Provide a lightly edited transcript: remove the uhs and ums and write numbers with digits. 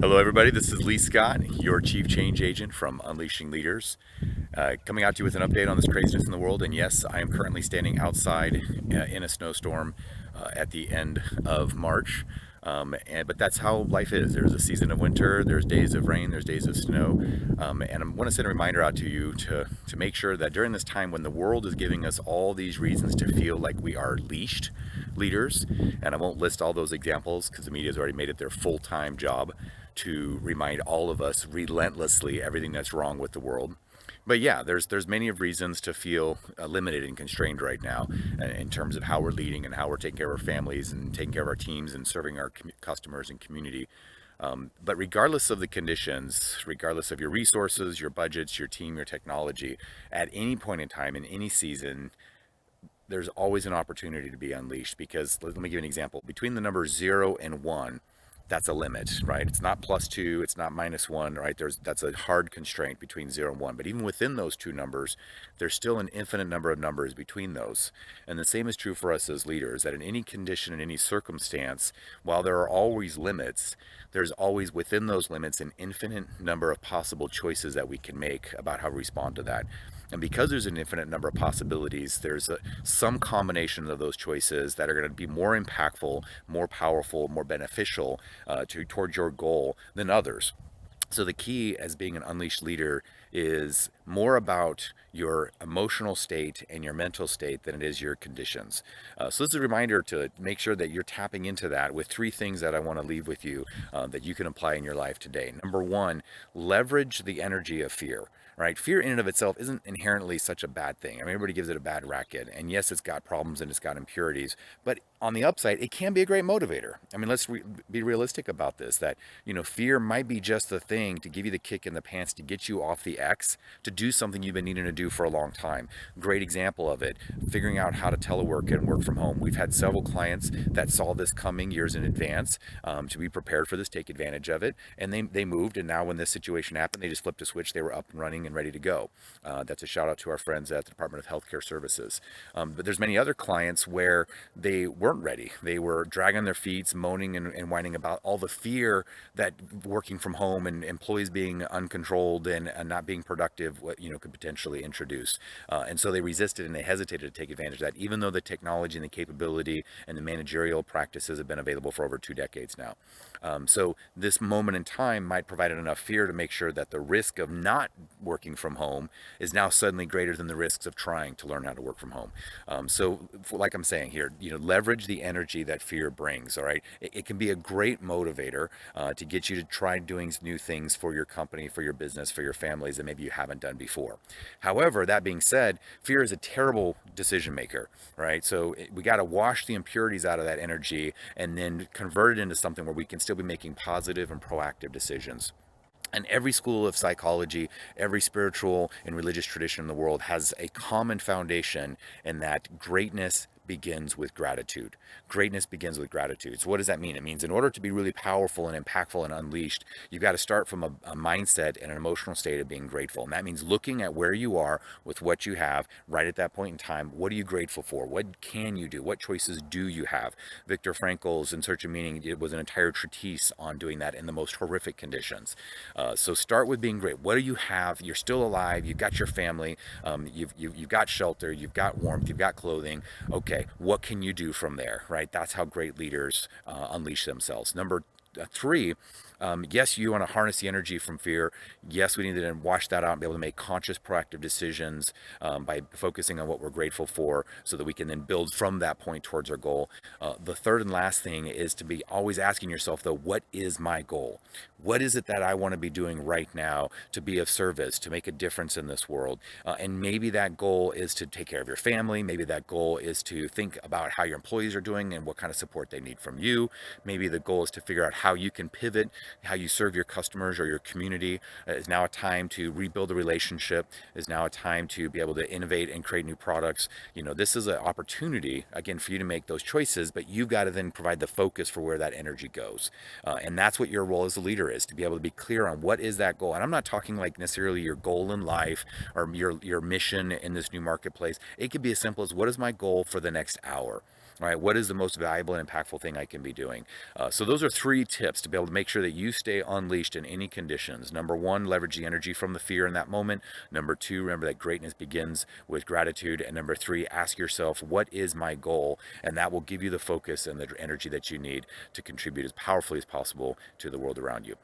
Hello, everybody. This is Lee Scott, your Chief Change Agent from Unleashing Leaders, coming out to you with an update on this craziness in the world. And yes, I am currently standing outside in a snowstorm at the end of March. But that's how life is. There's a season of winter, there's days of rain, there's days of snow. And I want to send a reminder out to you to make sure that during this time when the world is giving us all these reasons to feel like we are leashed leaders, and I won't list all those examples because the media has already made it their full-time job to remind all of us relentlessly everything that's wrong with the world. But yeah, there's many of reasons to feel limited and constrained right now in terms of how we're leading and how we're taking care of our families and taking care of our teams and serving our customers and community. But regardless of the conditions, regardless of your resources, your budgets, your team, your technology, at any point in time, in any season, there's always an opportunity to be unleashed. Because let me give you an example. Between the numbers 0 and 1, that's a limit, right? It's not +2, it's not -1, right? That's a hard constraint between 0 and 1. But even within those two numbers, there's still an infinite number of numbers between those. And the same is true for us as leaders, that in any condition, in any circumstance, while there are always limits, there's always within those limits an infinite number of possible choices that we can make about how to respond to that. And because there's an infinite number of possibilities, there's some combination of those choices that are going to be more impactful, more powerful, more beneficial towards your goal than others. So the key as being an unleashed leader is more about your emotional state and your mental state than it is your conditions. So this is a reminder to make sure that you're tapping into that with three things that I want to leave with you that you can apply in your life today. Number one, leverage the energy of fear. Right? Fear in and of itself isn't inherently such a bad thing. I mean, everybody gives it a bad racket. And yes, it's got problems and it's got impurities. But on the upside, it can be a great motivator. I mean, let's be realistic about this, that, fear might be just the thing to give you the kick in the pants to get you off the X to do something you've been needing to do for a long time. Great example of it, figuring out how to telework and work from home. We've had several clients that saw this coming years in advance to be prepared for this, take advantage of it. And they moved. And now when this situation happened, they just flipped a switch. They were up and running and ready to go. That's a shout out to our friends at the Department of Healthcare Services. But there's many other clients where they weren't ready. They were dragging their feet, moaning and whining about all the fear that working from home and employees being uncontrolled and not being productive, could potentially introduce. And so they resisted and they hesitated to take advantage of that, even though the technology and the capability and the managerial practices have been available for over 2 decades now. So this moment in time might provide enough fear to make sure that the risk of not working from home is now suddenly greater than the risks of trying to learn how to work from home. Like I'm saying here, leverage the energy that fear brings. All right, it can be a great motivator to get you to try doing new things for your company, for your business, for your families that maybe you haven't done before. However, that being said, fear is a terrible decision maker, right? So we got to wash the impurities out of that energy and then convert it into something where we can still be making positive and proactive decisions. And every school of psychology, every spiritual and religious tradition in the world has a common foundation in that greatness begins with gratitude. Greatness begins with gratitude. So what does that mean? It means in order to be really powerful and impactful and unleashed, you've got to start from a mindset and an emotional state of being grateful. And that means looking at where you are with what you have right at that point in time. What are you grateful for? What can you do? What choices do you have? Viktor Frankl's In Search of Meaning, it was an entire treatise on doing that in the most horrific conditions. So start with being great. What do you have? You're still alive. You've got your family. You've got shelter. You've got warmth. You've got clothing. Okay, what can you do from there, right? That's how great leaders unleash themselves. Number three, yes, you want to harness the energy from fear. Yes, we need to then wash that out and be able to make conscious, proactive decisions by focusing on what we're grateful for so that we can then build from that point towards our goal. The third and last thing is to be always asking yourself, though, what is my goal? What is it that I want to be doing right now to be of service, to make a difference in this world? And maybe that goal is to take care of your family. Maybe that goal is to think about how your employees are doing and what kind of support they need from you. Maybe the goal is to figure out how you can pivot, how you serve your customers or your community. Is now a time to rebuild the relationship. Is now a time to be able to innovate and create new products. This is an opportunity, again, for you to make those choices, but you've got to then provide the focus for where that energy goes. And that's what your role as a leader is, to be able to be clear on what is that goal. And I'm not talking like necessarily your goal in life or your mission in this new marketplace. It could be as simple as, what is my goal for the next hour? All right, what is the most valuable and impactful thing I can be doing? So those are 3 tips to be able to make sure that you stay unleashed in any conditions. Number 1, leverage the energy from the fear in that moment. Number 2, remember that greatness begins with gratitude. And number 3, ask yourself, what is my goal? And that will give you the focus and the energy that you need to contribute as powerfully as possible to the world around you.